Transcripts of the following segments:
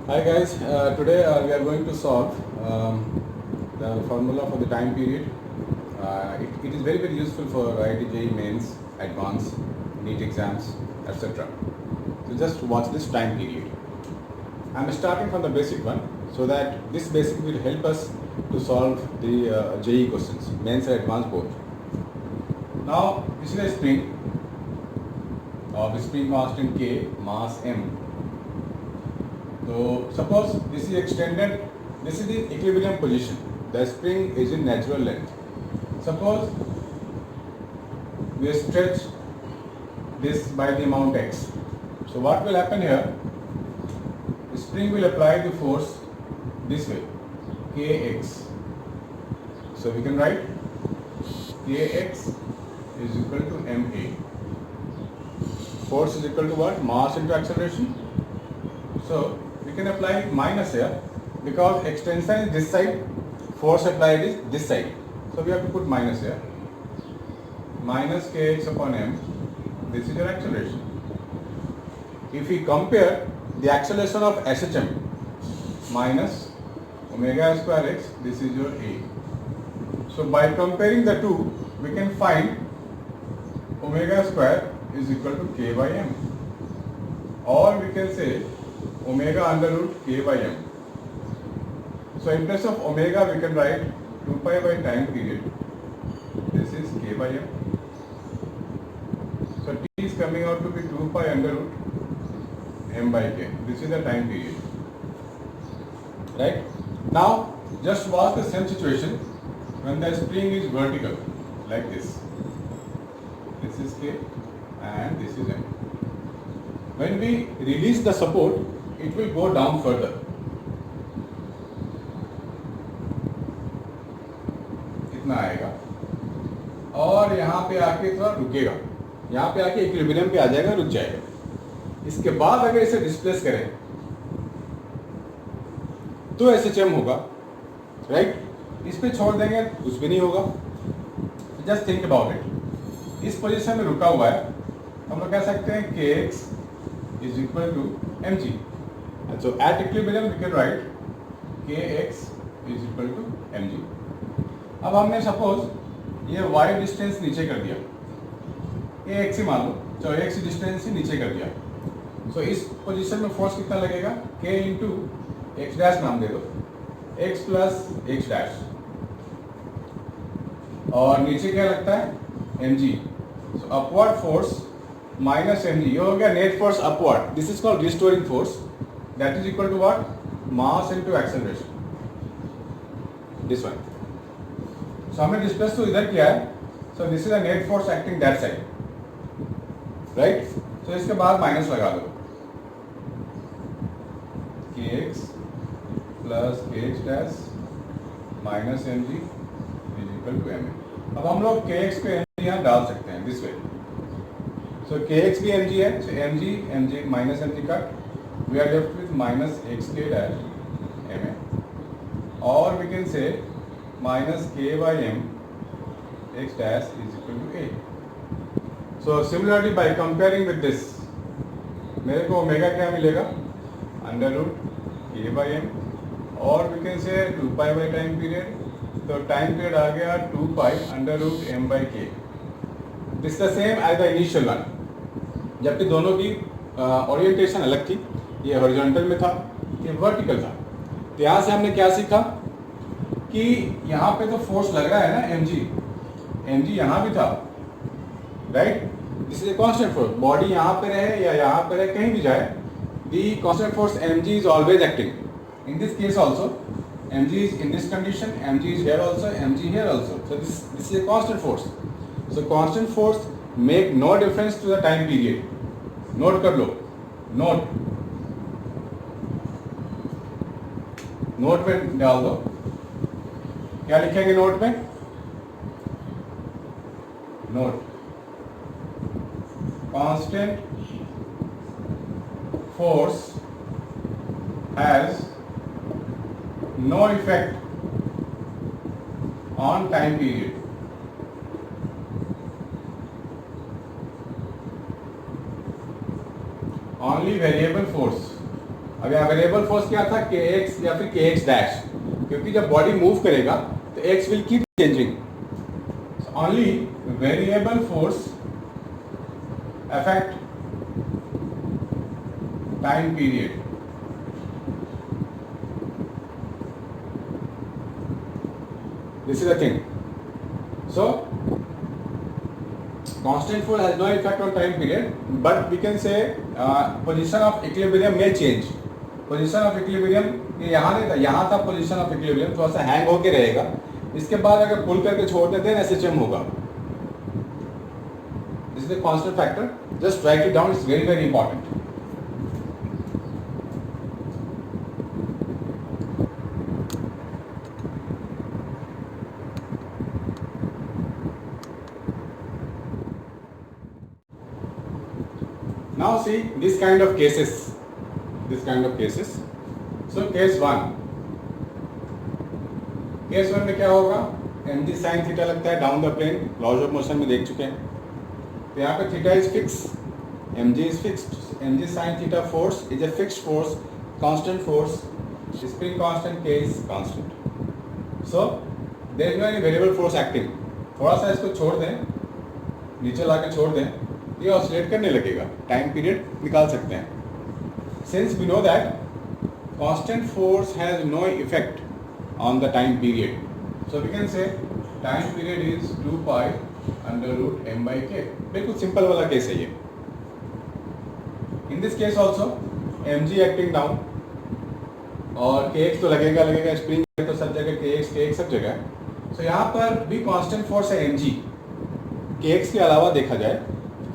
Hi guys, today we are going to solve the formula for the time period. It is very useful for IIT JEE mains, advanced, NEET exams, etc. So just watch this time period. I am starting from the basic one so that this basic will help us to solve the JEE questions, mains and advanced both. Now this is a spring of spring constant K, mass M. So suppose this is extended, this is the equilibrium position. The spring is in natural length. Suppose we stretch this by the amount x. So what will happen here? The spring will apply the force this way, kx. So we can write kx is equal to ma. Force is equal to what? Mass into acceleration. So we can apply minus here because extension is this side, force applied is this side. So we have to put minus here. Minus kx upon m. This is your acceleration. If we compare the acceleration of SHM minus omega square x, this is your A. So by comparing the two, we can find omega square is equal to k by m. Or we can say omega under root k by m. So in place of omega we can write 2 pi by time period. This is k by m. So t is coming out to be 2 pi under root m by k. This is the time period. Right? Now just watch the same situation when the spring is vertical like this. This is k and this is m. When we release the support, it will go down further. इतना आएगा और यहाँ पे आके थोड़ा रुकेगा, यहाँ पे आके इक्विलिब्रियम पे आ जाएगा, रुक जाएगा. इसके बाद अगर इसे डिस्प्लेस करें तो SHM होगा, राइट? इस पे छोड़ देंगे कुछ भी नहीं होगा. Just think about it. इस पोजीशन में रुका हुआ है, हम लोग कह सकते हैं kx is equal to mg. And so at equilibrium we can write kx is equal to mg. अब हमने सपोज ये y डिस्टेंस नीचे कर दिया, ये x ही मान लो, चलो x डिस्टेंस ही नीचे कर दिया. सो इस पोजीशन में फोर्स कितना लगेगा? k इंटू एक्स डैश नाम दे दो, x प्लस एक्स डैश, और नीचे क्या लगता है? mg. सो अपवर्ड फोर्स माइनस mg, ये हो गया net force upward. This is called restoring force. That is equal to what? Mass into acceleration. This one. So हमने डिस्प्लेस तो इधर किया है. So this is a net force acting that side. Right? So इसके बाद minus लगा दो. kx plus kx dash minus mg is equal to ma. अब हम लोग kx को mg यहाँ डाल सकते हैं this way. So kx भी mg है. So mg minus mg cut. We are left with minus xk dash ma, or we can say minus k by m x dash is equal to a. So similarly by comparing with this, मेरे को omega क्या मिलेगा? Under root k by m, और we can say 2 pi by time period. तो time period आ गया 2 pi under root m by k. This is the same as the initial one, जबकि दोनों की ओरिएंटेशन अलग थी. ये हॉरिजॉन्टल में था, ये वर्टिकल था. तो यहाँ से हमने क्या सीखा कि यहाँ पे तो फोर्स लग रहा है ना mg यहाँ भी था, right? This is a constant force. Body यहाँ पे रहे या यहाँ पे रहे, कहीं भी जाए, the constant force mg is always acting. In this case also mg is in this condition, mg is here also, mg here also. So this is a constant force. So constant force make no difference to the time period. Note कर लो, note में डाल दो. क्या लिखेंगे note में? Note constant force has no effect on time period. Only variable force अब यहाँ वेरिएबल फोर्स क्या था, kx या फिर kx डैश, क्योंकि जब बॉडी मूव करेगा तो x will keep changing. Only variable force affect time period. This is the thing. So constant force has no effect on time period, but we can say position of equilibrium may change. Position of equilibrium ये यहाँ नहीं था, यहाँ था position of equilibrium, थोड़ा सा hang होके रहेगा. इसके बाद अगर पुल करके छोड़ देते हैं SHM होगा. This is the constant factor. Just write it down. It's very very important. Now see this kind of cases. So case 1. Case 1 में क्या होगा, mg sin थीटा लगता है down the plane, laws of motion में देख चुके हैं. तो यहाँ पे theta is fix, mg is fixed, mg sin theta force is a fixed force, constant force, spring constant, k is constant. So there is no any variable force acting. थोड़ा सा इसको छोड़ दें, नीचे ला के छोड़ दें, ये ऑसिलेट करने लगेगा, टाइम पीरियड निकाल सकते हैं. Since we know that constant force has no effect on the time period, so we can say time period is 2 pi under root m by k. बिल्कुल सिंपल वाला केस है ये. In this case also mg acting down और kx तो लगेगा, spring तो सब जगह kx सब जगह. so यहाँ पर भी कांस्टेंट फोर्स है mg. kx के अलावा देखा जाए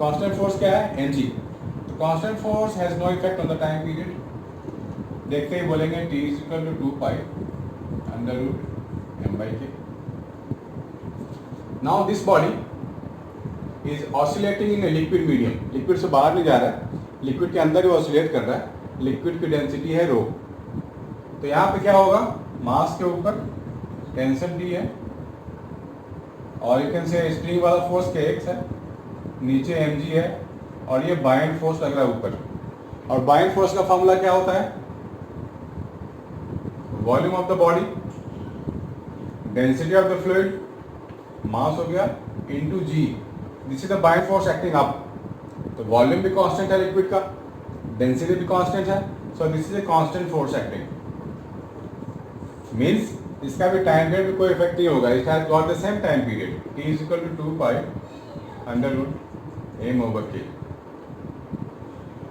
कांस्टेंट फोर्स क्या है, mg. तो constant force has no effect on the time period. देखते ही बोलेंगे t is equal to 2 pi under root m by k. Now this body is oscillating in a liquid medium. Liquid से बाहर नहीं जा रहा है, लिक्विड के अंदर ही ऑसिलेट कर रहा है. लिक्विड की डेंसिटी है रो. तो यहाँ पे क्या होगा, मास के ऊपर टेंशन D है और यू कैन से स्प्रिंग वाला फोर्स kx है, नीचे mg है और ये बाइंड फोर्स लग रहा है ऊपर. और बाइंड फोर्स का फॉर्मूला क्या होता है, volume of the body, density of the fluid, mass हो गया into g. This is the bind force acting up. तो वॉल्यूम भी कांस्टेंट है लिक्विड का, डेंसिटी भी कांस्टेंट है. So this is a constant force acting. Means इसका भी टाइम पीरियड में कोई इफेक्ट नहीं होगा. It has got the same time period. T is equal to 2 pi under root m over के.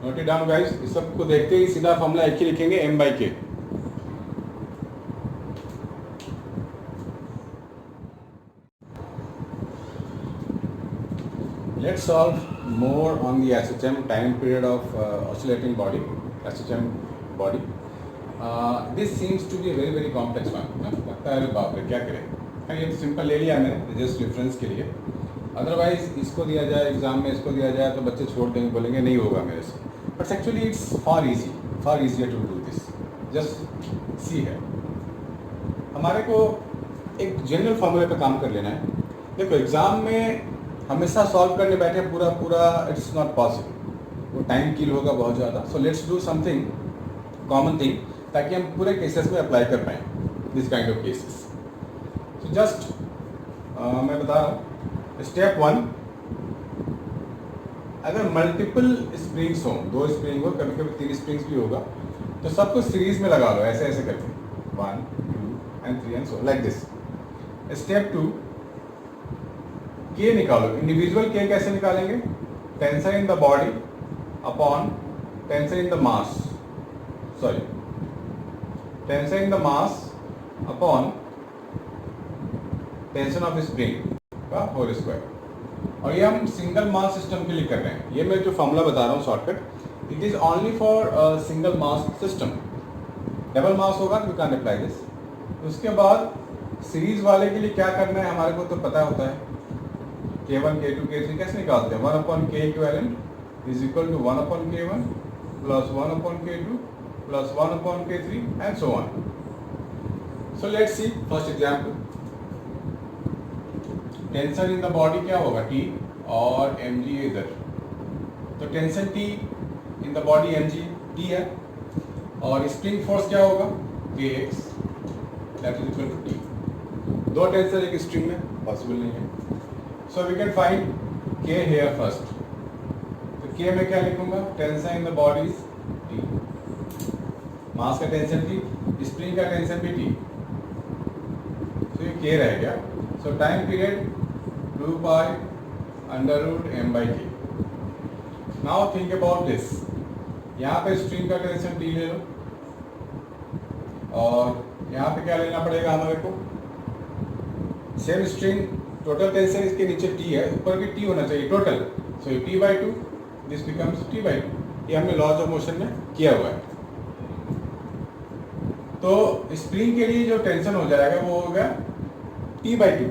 Note it down guys. इस सब को देखते ही सीधा फॉर्मूला एक ही लिखेंगे, एम बाई के. Let's solve more on the SHM time period of oscillating body, SHM body. This seems to be a very complex one. लगता है बाप रे क्या करें. ये सिंपल ले लिया मैंने जस्ट रेफरेंस के लिए. अदरवाइज इसको दिया जाए एग्जाम में, इसको दिया जाए तो बच्चे छोड़ देंगे, बोलेंगे नहीं होगा मेरे से. But actually it's far easier to do this. Just see है, हमारे को एक जनरल फॉर्मूले पे काम कर लेना है. देखो एग्जाम में हमेशा सॉल्व करने बैठे पूरा इट्स नॉट पॉसिबल. वो टाइम किल होगा बहुत ज़्यादा. So let's do something common thing ताकि हम पूरे केसेस में अप्लाई कर पाएँ this kind of cases. So just मैं बता रहा हूँ. स्टेप 1, अगर मल्टीपल स्प्रिंग्स हों, 2 स्प्रिंग हो, कभी कभी 3 स्प्रिंग्स भी होगा, तो सबको सीरीज में लगा लो ऐसे ऐसे करके 1 2 and 3 and so like this. Step 2, के निकालो. इंडिविजुअल के कैसे निकालेंगे, tension in the body upon tension in the mass, tension in the mass upon tension of spring का होल स्क्वायर. और ये हम सिंगल मास सिस्टम के लिए कर रहे हैं. ये मैं जो फॉर्मूला बता रहा हूँ shortcut, it is only for single mass system. Double mass होगा वी कैन अप्लाई दिस. उसके बाद सीरीज वाले के लिए क्या करना है हमारे को तो पता होता है. K1 K2 K3 कैसे निकालते हैं, 1 upon K equivalent is equal to 1 upon K1 plus 1 upon K2 plus 1 upon K3 and so on. So let's see first example. Tension in the body क्या होगा, T और mg इधर. तो tension T in the body mg T है और spring force क्या होगा, kx that is equal to T. दो टेंशन एक स्ट्रिंग में पॉसिबल नहीं है, so we can find k here first. तो k में क्या लिखूंगा, tension in the body is T, mass का टेंशन टी, स्प्रिंग का टेंशन भी टी, तो ये k रह गया। So time period 2 pi under root m by K. Now think about this, यहाँ पे स्ट्रिंग का टेंशन टी ले लो और यहाँ पे क्या लेना पड़ेगा हमारे को, सेम स्ट्रिंग, टोटल टेंशन इसके नीचे टी है, ऊपर भी टी होना चाहिए total, so T by to, this becomes T by to. ये हमने लॉज ऑफ मोशन में किया हुआ है। तो स्प्रिंग के लिए जो टेंशन हो जाएगा वो होगा टी बाई टू।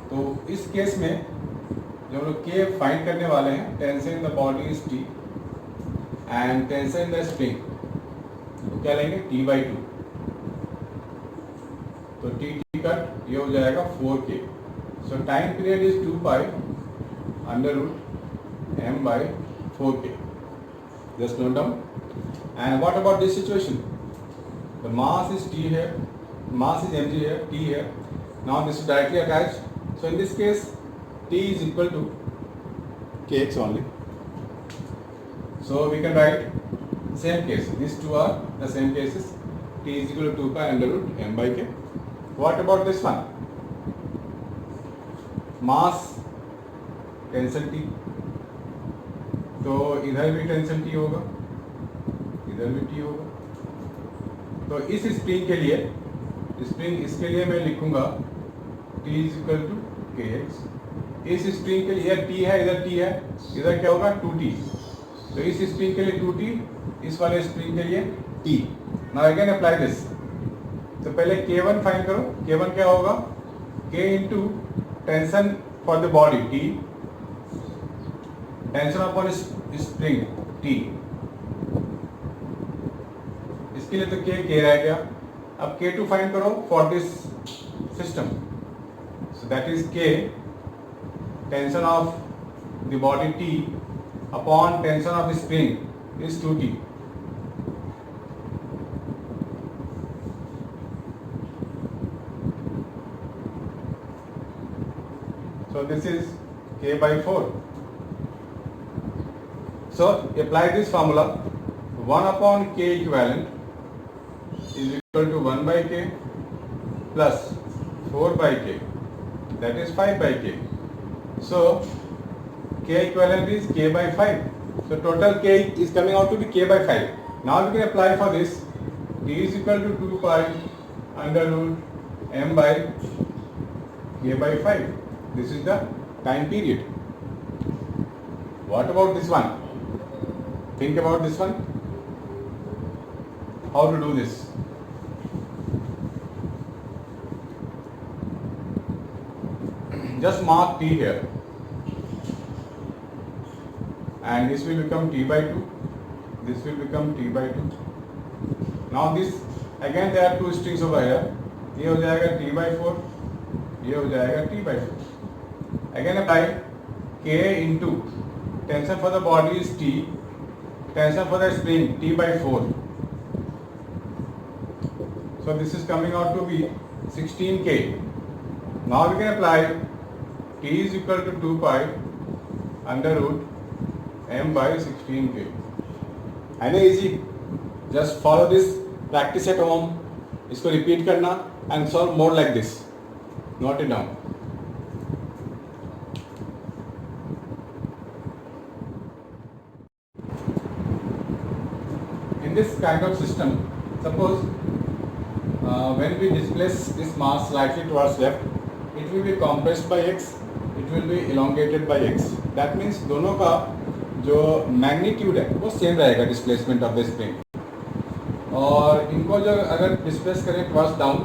तो इस केस में जो हम लोग के फाइंड करने वाले हैं, tension in the body is T and tension in the spring, तो क्या लेंगे, टी बाई टू। तो टी टी कट, ये हो जाएगा 4k। So time period is 2 pi under root m by 4k। Just note down. And what about this situation, the mass is t here, mass is mg here, t here. Now this is directly attached. So in this case, t is equal to kx only. So we can write same case. These two are the same cases. T is equal to 2 pi under root m by k. What about this one? Mass tension T, तो इधर भी tension T होगा, इधर भी T होगा। तो इस spring के लिए, स्प्रिंग इसके लिए मैं लिखूंगा T is equal to kx। इस स्प्रिंग के लिए T है, इधर T है, इधर क्या होगा 2T। तो इस स्प्रिंग के लिए 2T, इस वाले स्प्रिंग के लिए T। Now again apply this. तो पहले K1 फाइंड करो, K1 क्या होगा, K into tension for the body T, tension upon spring T, इसके लिए तो K रह गया। अब K2 फाइंड करो for this system, so that is K tension of the body T upon tension of spring is 2T। So this is k by 4. So apply this formula. 1 upon k equivalent is equal to 1 by k plus 4 by k, that is 5 by k. So k equivalent is k by 5. So total k is coming out to be k by 5. Now we can apply for this. T is equal to 2 pi under root m by k by 5. This is the time period. What about this one? Think about this one. How to do this? Just mark T here. And this will become T by 2. This will become T by 2. Now this, again there are two strings over here. ये हो जाएगा T by 4. ये हो जाएगा T by 4. Again apply K into tension for the body is T, tension for the spring T by 4. So this is coming out to be 16K. Now we can apply T is equal to 2 pi under root m by 16K. And easy. Just follow this, practice at home. इसको repeat करना and solve more like this. Note it down. This kind of system, suppose when we displace this mass slightly towards left, it will be compressed by x, it will be elongated by x. That means दोनों का जो magnitude है वो same रहेगा displacement of the spring, और इनको जो अगर डिस्प्लेस करें टुवर्ड्स डाउन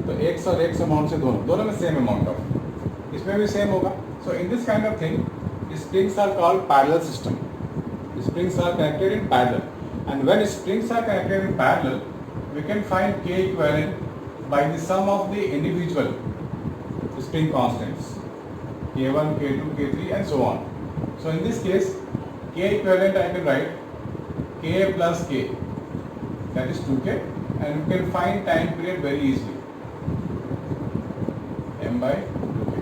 तो x और x अमाउंट से दोनों में सेम अमाउंट ऑफ, इसमें भी सेम होगा. So in this kind of thing springs are called parallel system. Springs are connected in parallel. And when springs are connected in parallel, we can find K equivalent by the sum of the individual spring constants, K1, K2, K3 and so on. So in this case, K equivalent I can write K plus K. that is 2k, and you can find time period very easily, m by 2k.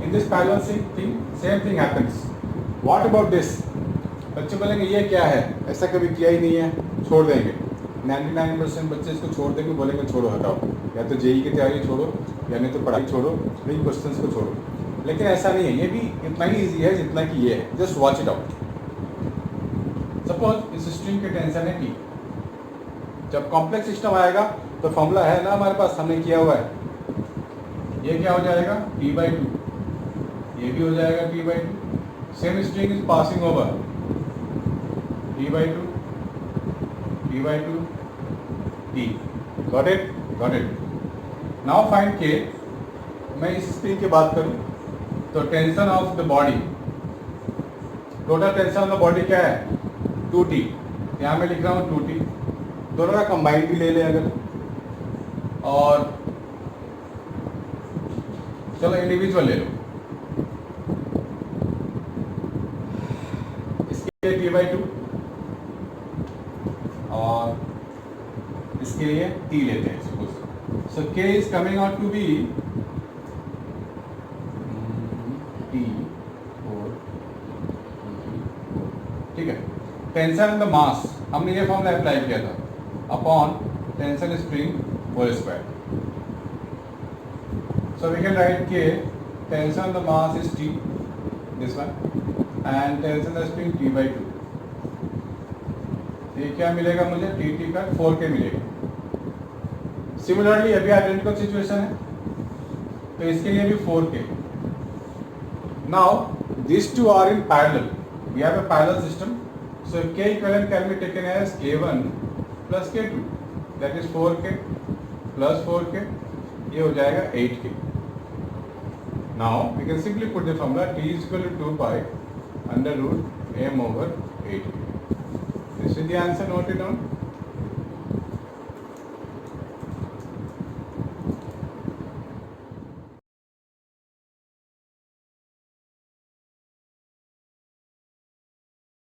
In this parallel thing, same thing happens. What about this? बच्चे बोलेंगे ये क्या है, ऐसा कभी किया ही नहीं है, छोड़ देंगे. 99% बच्चे इसको छोड़ देंगे, बोलेंगे छोड़ो हटाओ, या तो जेई की तैयारी छोड़ो या नहीं तो पढ़ाई छोड़ो, इन क्वेश्चंस को छोड़ो. लेकिन ऐसा नहीं है, ये भी इतना ही ईजी है जितना कि ये है. Just watch it out. Suppose इस स्ट्रिंग की टेंशन है टी. जब कॉम्प्लेक्स सिस्टम आएगा तो फॉर्मूला है ना हमारे पास, हमने किया हुआ है. ये क्या हो जाएगा, t/2. ये भी हो जाएगा t/2. Same string is passing over, t/2 t/2 t. Got it, got it. Now find k. मैं इस स्ट्रिंग की बात करूं तो tension of the body, total tension of the body क्या है, 2t. यहाँ मैं लिख रहा हूँ 2t. दोनों का कंबाइंड भी ले ले अगर, और चलो इंडिविजुअल ले लो. इसके लिए t/2 और इसके लिए t लेते हैं suppose. So k is coming out to be t4. ठीक है. टेंशन इन द मास, हमने ये फॉर्मूला अप्लाई किया था, upon tension spring whole square. So we can write K, tension on the mass is T, this one, and tension the spring T/2. ये क्या मिलेगा मुझे, T का 4K मिलेगा. सिमिलरली अभी आइडेंटिकल सिचुएशन है तो इसके लिए भी 4K. Now these two are in parallel. We have a parallel system. So K equivalent can be taken as K1 plus K2. That is 4K plus 4K. ये हो जाएगा 8K. Now we can simply put the formula T is equal to 2 pi under root m over 8K. This is the answer. Note it down.